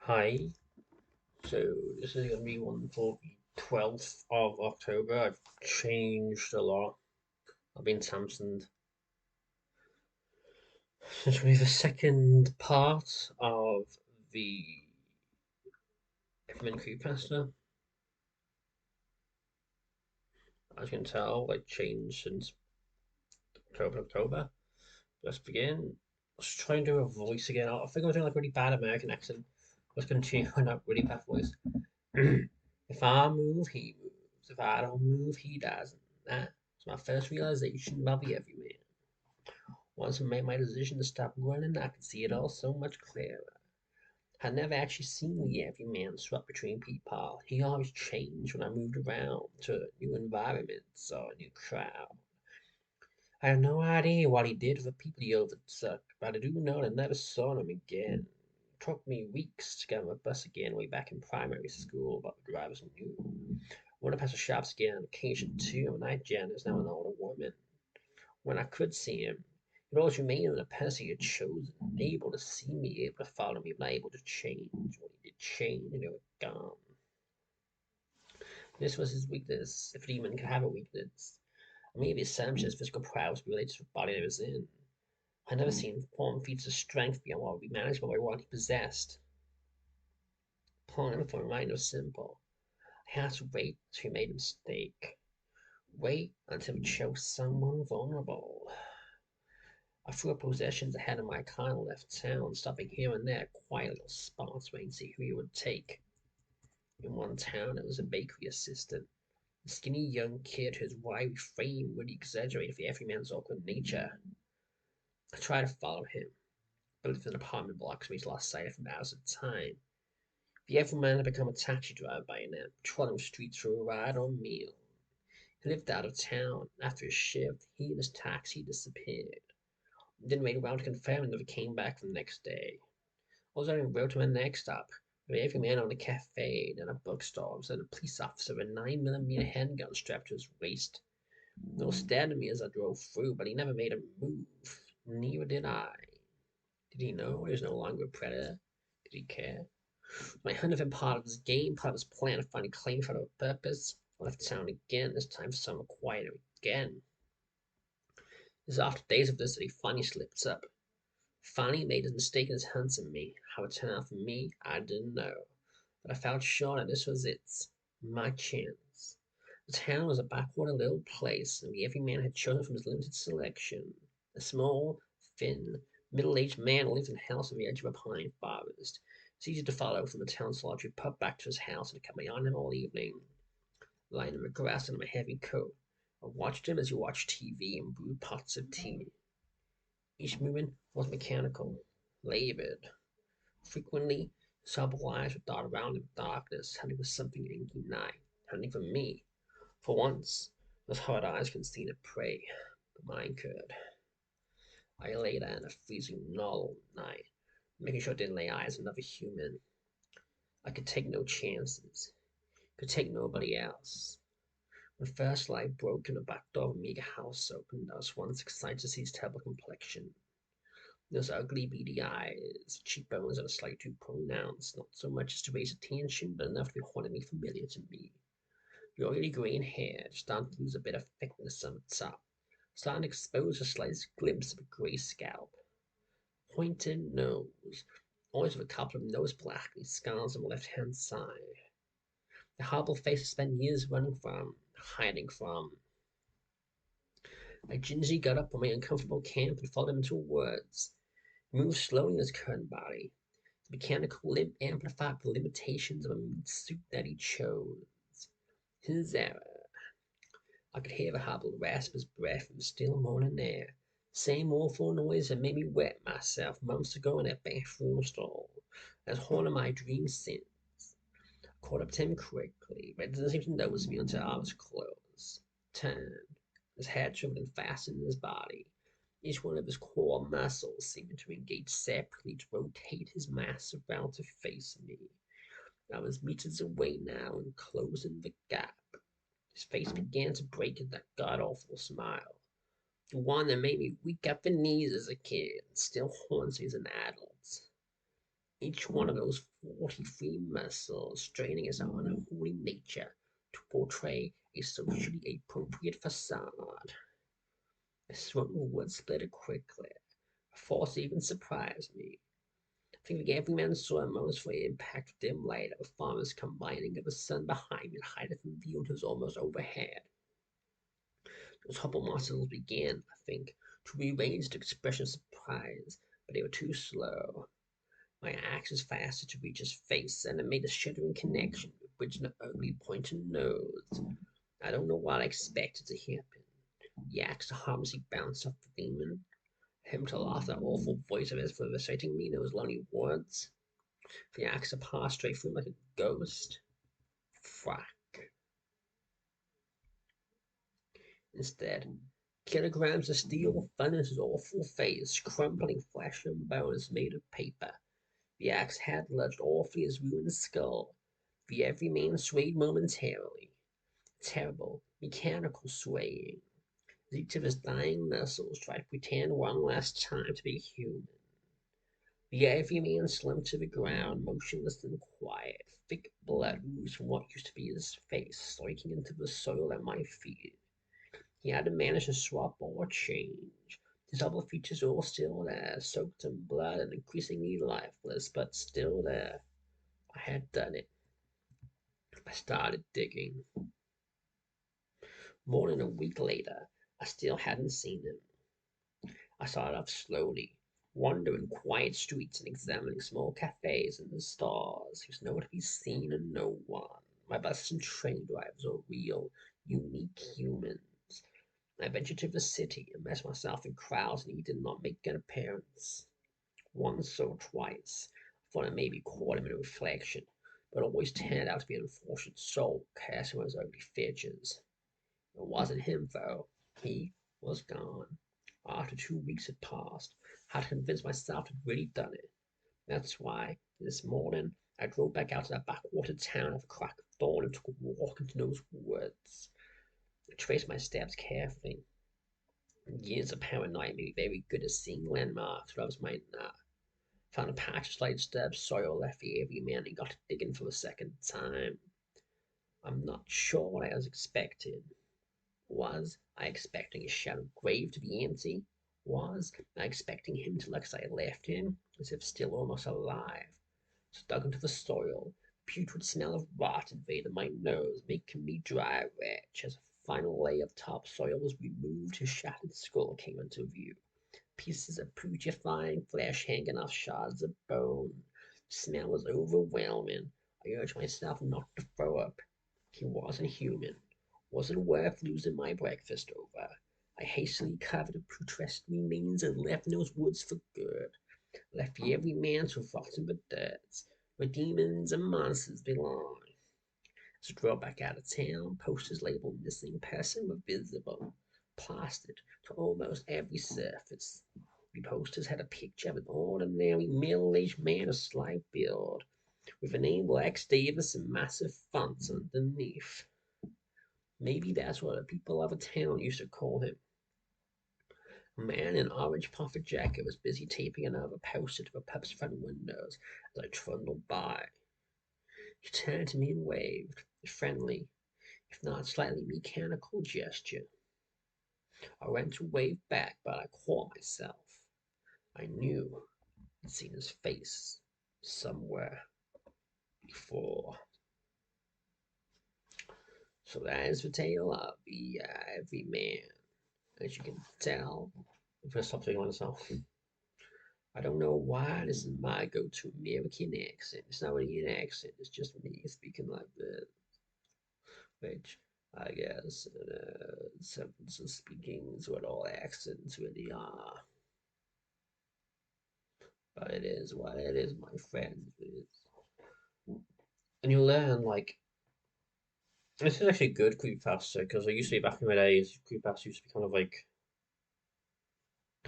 Hi. So this is gonna be one for the 12th of October. I've changed a lot. I've been Samsoned. This will be the second part of the Everyman creepypasta. As you can tell, I changed since October. Let's begin. Let's try and do a voice again. I think I'm doing like a really bad American accent. Let's continue on that really bad voice. If I move, he moves. If I don't move, he doesn't. That's my first realization about the Everyman. Once I made my decision to stop running, I could see it all so much clearer. I'd never actually seen the Everyman swap between people. He always changed when I moved around to new environments or a new crowd. I have no idea what he did to the people he overtook, but I do know I never saw him again. It took me weeks to get on the bus again way back in primary school, but the drivers knew. I went past the shops again on occasion too, and I Jen is now an older woman. When I could see him, it always remained the person he had chosen, able to see me, able to follow me, but not able to change. When he did change, and they were gone. This was his weakness, if a demon could have a weakness. Maybe his his physical prowess related to the body that was in. I never seen form feats of strength beyond what would be manageable by what he possessed. Plan for a mind was simple. I had to wait until he made a mistake. Wait until he chose someone vulnerable. I threw up possessions ahead of my car and left town, stopping here and there at quiet little spots waiting to see who he would take. In one town, it was a bakery assistant, a skinny young kid whose wiry frame would exaggerate the everyman's awkward nature. I tried to follow him, but lived in an apartment block, so he's lost sight of him hours at a time. The everyman had become a taxi driver by now, patrolling the streets for a ride or meal. He lived out of town. After his shift, he and his taxi disappeared. Didn't wait around to confirm and never came back the next day. I was on the road to my next stop. Every man owned a cafe, then a bookstore, and a police officer with a 9mm handgun strapped to his waist. No stared at me as I drove through, but he never made a move. Neither did I. Did he know he was no longer a predator? Did he care? My hunt had been part of his game, part of his plan to find a claim for a purpose. I left town again, this time for somewhere quieter again. It was after days of this that he finally slipped up. Finally made his mistake in his hunting me. How it turned out for me, I didn't know. But I felt sure that this was it. My chance. The town was a backwater little place, and every man had chosen from his limited selection. A small, thin, middle-aged man who lived in a house on the edge of a pine forest. It's easy to follow from the town's larger pub back to his house and to kept my eye on him all evening. Lying in the grass in my heavy coat, I watched him as he watched TV and brewed pots of tea. Each movement was mechanical, labored. Frequently, supple eyes would dart around in the darkness, hunting for something inky nigh, hunting for me. For once, those hard eyes couldn't see the prey, but mine could. I lay there in a freezing null night, making sure I didn't lay eyes on another human. I could take no chances, could take nobody else. When first light broke and the back door of a meager house opened, I was once excited to see his terrible complexion. Those ugly, beady eyes, cheekbones that are slightly too pronounced, not so much as to raise attention, but enough to be hauntingly familiar to me. The oily green hair starting to lose a bit of thickness on the top, starting to expose the slightest glimpse of a grey scalp. Pointed nose, always with a couple of nose blackening scars on the left hand side. The horrible face I spent years running from, hiding from. I gingerly got up from my uncomfortable camp and followed him into woods. He moved slowly in his current body. The mechanical limp amplified the limitations of a meat suit that he chose. His error. I could hear the hobbled rasp of his breath in the still morning air. Same awful noise that made me wet myself months ago in that bathroom stall. As haunted my dreams since. I caught up to him quickly, but he didn't seem to notice me until I was close. Turned, his head shriveled and fastened in his body. Each one of his core muscles seemed to engage separately to rotate his mass around to face me. I was meters away now and closing the gap. His face began to break in that god awful smile. The one that made me weak at the knees as a kid and still haunts me as an adult. Each one of those 43 muscles straining his unholy nature to portray a socially appropriate facade. I swung the wood splitter quickly. A force even surprised me. I think the everyman saw a moment's impact of dim light of the farmers combining of the sun behind me and hiding from view until it was almost overhead. Those hubble muscles began, I think, to rearrange the expression of surprise, but they were too slow. My axe was faster to reach his face, and it made a shuddering connection with which an ugly pointed nose. I don't know what I expected to happen. The axe harmlessly bounced off the demon, him to laugh that awful voice of his for reciting me those lonely words. The axe passed straight through him like a ghost. Fuck. Instead, kilograms of steel fell into his awful face, crumpling flesh and bones made of paper. The axe had lodged awfully his ruined skull. The everyman swayed momentarily. Terrible, mechanical swaying, as each of his dying muscles tried to pretend one last time to be human. The everyman slumped to the ground, motionless and quiet. Thick blood oozed from what used to be his face, soaking into the soil at my feet. He hadn't managed to swap or change. His other features were all still there, soaked in blood and increasingly lifeless, but still there. I had done it. I started digging. More than a week later, I still hadn't seen him. I started off slowly, wandering quiet streets and examining small cafes and the stores. He was nowhere to be seen and no one. My buses and train drivers were real, unique humans. I ventured to the city, immersed myself in crowds, and he did not make an appearance. Once or twice, I thought I maybe caught him in a reflection, but always turned out to be an unfortunate soul casting on his ugly features. It wasn't him, though. He was gone. After 2 weeks had passed, I had convinced myself I'd really done it. That's why, this morning, I drove back out to that backwater town at the crack of dawn and took a walk into those woods. I traced my steps carefully. Years of paranoia made me very good at seeing landmarks, but others might not. Found a patch of slightly disturbed soil left the everyman and got to digging for the second time. I'm not sure what I was expecting. Was I expecting his shallow grave to be empty? Was I expecting him to look as I left him, as if still almost alive? So dug into the soil, putrid smell of rot invaded my nose, making me dry retch. As a final layer of topsoil was removed, his shattered skull came into view. Pieces of putrefying flesh hanging off shards of bone. The smell was overwhelming. I urged myself not to throw up. He wasn't human. Wasn't worth losing my breakfast over. I hastily covered the putrescent remains and left in those woods for good. Left every man to rot in the dirt, where demons and monsters belong. As I drove back out of town, posters labeled missing person were visible, plastered to almost every surface. The posters had a picture of an ordinary middle-aged man of slight build, with the name Lex Davis in massive fonts underneath. Maybe that's what the people of the town used to call him. A man in an orange puffer jacket was busy taping another poster to the pub's front windows as I trundled by. He turned to me and waved, a friendly, if not slightly mechanical gesture. I went to wave back, but I caught myself. I knew I'd seen his face somewhere before. So that is the tale of the Everyman. As you can tell, I'm gonna stop saying myself. I don't know why this is my go-to American accent. It's not really an accent. It's just me speaking like this, which I guess San Francisco speaking is what all accents really are. But it is what it is, my friends. And you learn like this is actually good creepypasta because I used to be back in my days. Creepypasta used to be kind of like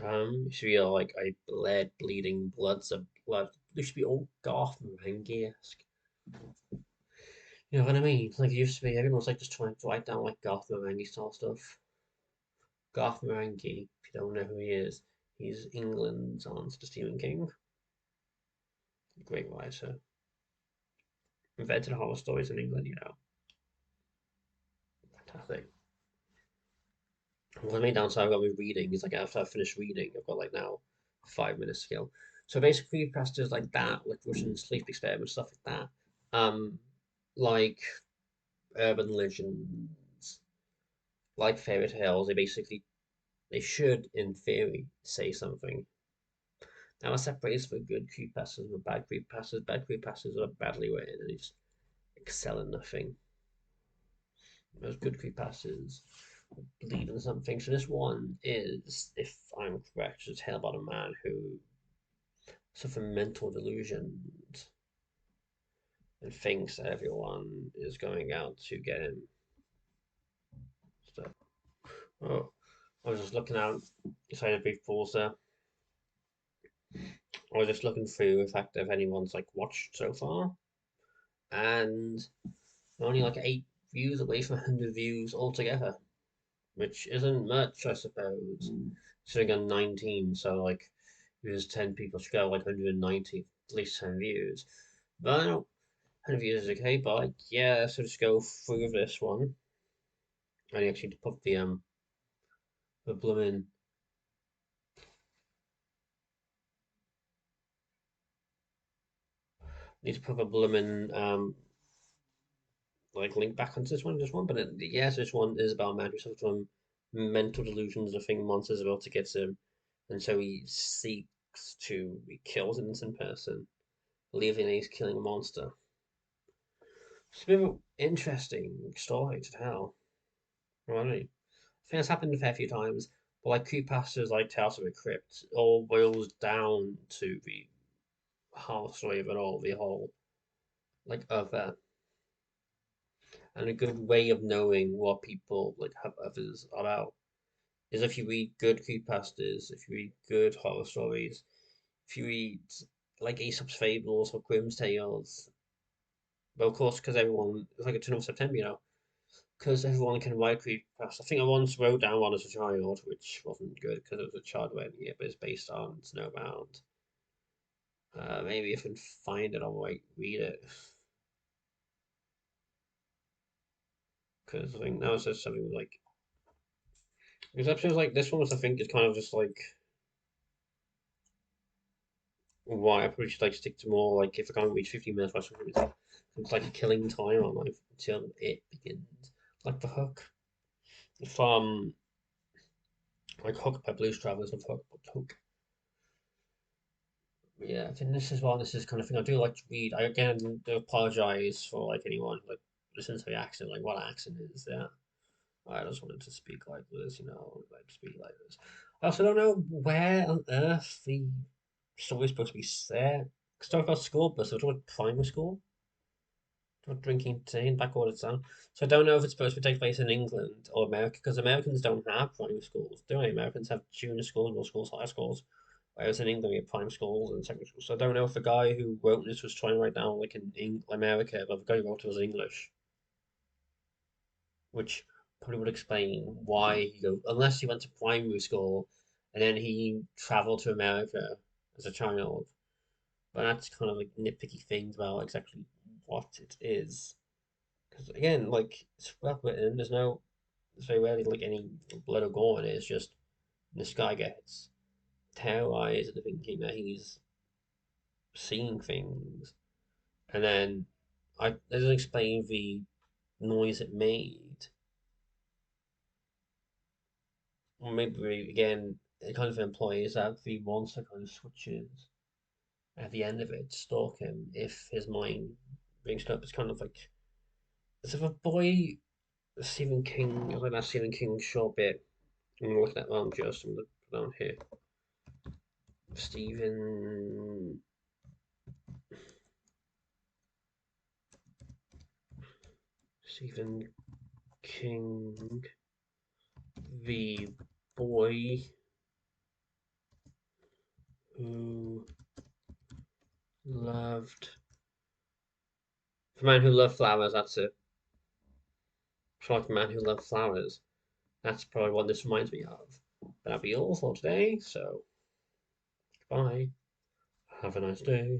used to be like a bleeding bloods of blood. It used to be all goth meringue esque. You know what I mean? Like it used to be, everyone was like just trying to write down like goth meringue style stuff. Garth Marenghi, if you don't know who he is, he's England's answer to Stephen King. Great writer. Invented horror stories in England, Fantastic. The main downside I've got with reading is like after I finish reading, I've got like now 5 minutes to kill. So basically, passages like that, like Russian sleep experiments, stuff like that, like urban legends, like fairy tales, they should, in theory, say something. Now I separate for good creepypastas and bad creepypastas. Bad creepypastas are badly written and they just excel in nothing. Those good creepypastas believe in something. So this one is, if I'm correct, a tale about a man who suffers mental delusions and thinks that everyone is going out to get him. So, oh, I was just looking out. Sorry, a brief pause there. I was just looking through the fact if anyone's like watched so far, and only like 8 views away from 100 views altogether, which isn't much, I suppose. Sitting on 19, so like if there's 10 people should go like 190, at least 10 views. But I know 100 views is okay, but like yeah, so just go through this one. I actually to put the blooming need to put the blooming like link back onto this one. But yes, this one is about a man who suffers from mental delusions of thinking monsters about to get him, and so he seeks to he kills an innocent person, believing he's killing a monster. It's a bit of an interesting story to tell. Well, I think it's happened a fair few times, but like creepypastas like Tales of the Crypt all boils down to the whole story of it all, the whole like other and a good way of knowing what people like have others about is if you read good creepypastas, if you read good horror stories, if you read like Aesop's Fables or Grimm's Tales. But of course, because everyone, it's like a Turn of September, because everyone can write creepypasta. I think I once wrote down one as a child, which wasn't good because it was a child writing it, but it's based on Snowbound. Maybe if I can find it, I might read it. Because I think now it says something like. Because episodes like this one, was, I think, is kind of just like why I probably should like stick to more like if I can't reach 15 minutes, watch something it's like a killing time on life until it begins. Like the Hook. From like Hook by Blues Travelers of Hook, but Hook. Yeah, I think this is one. This is kind of thing I do like to read. I again do apologize for like anyone like listens to the accent, like what accent is that? I just wanted to speak like this, like speak like this. I also don't know where on earth the story's supposed to be set. It's talking about school, but so it's about primary school. Not drinking tea in backwater town. So I don't know if it's supposed to take place in England or America because Americans don't have primary schools, do they? Americans have junior schools, middle schools, high schools, whereas in England we have primary schools and secondary schools. So I don't know if the guy who wrote this was trying to write down like in America, but the guy who wrote it was English, which probably would explain why he go unless he went to primary school and then he traveled to America as a child. But that's kind of like nitpicky things about exactly what it is. Because again, like it's well written. There's very rarely like any blood or gore in it. It's just this guy gets terrorized into thinking that he's seeing things, and then it doesn't explain the noise it made. Or maybe again, it kind of implies that the monster kind of switches at the end of it to stalk him if his mind brings it up. It's kind of like as if a boy Stephen King, I like that Stephen King short bit. I'm looking at I'm looking down here. Stephen Stephen King, the boy who loved the man who loved flowers. That's it. It's like the man who loved flowers. That's probably what this reminds me of. But that'll be all for today. So goodbye. Have a nice day.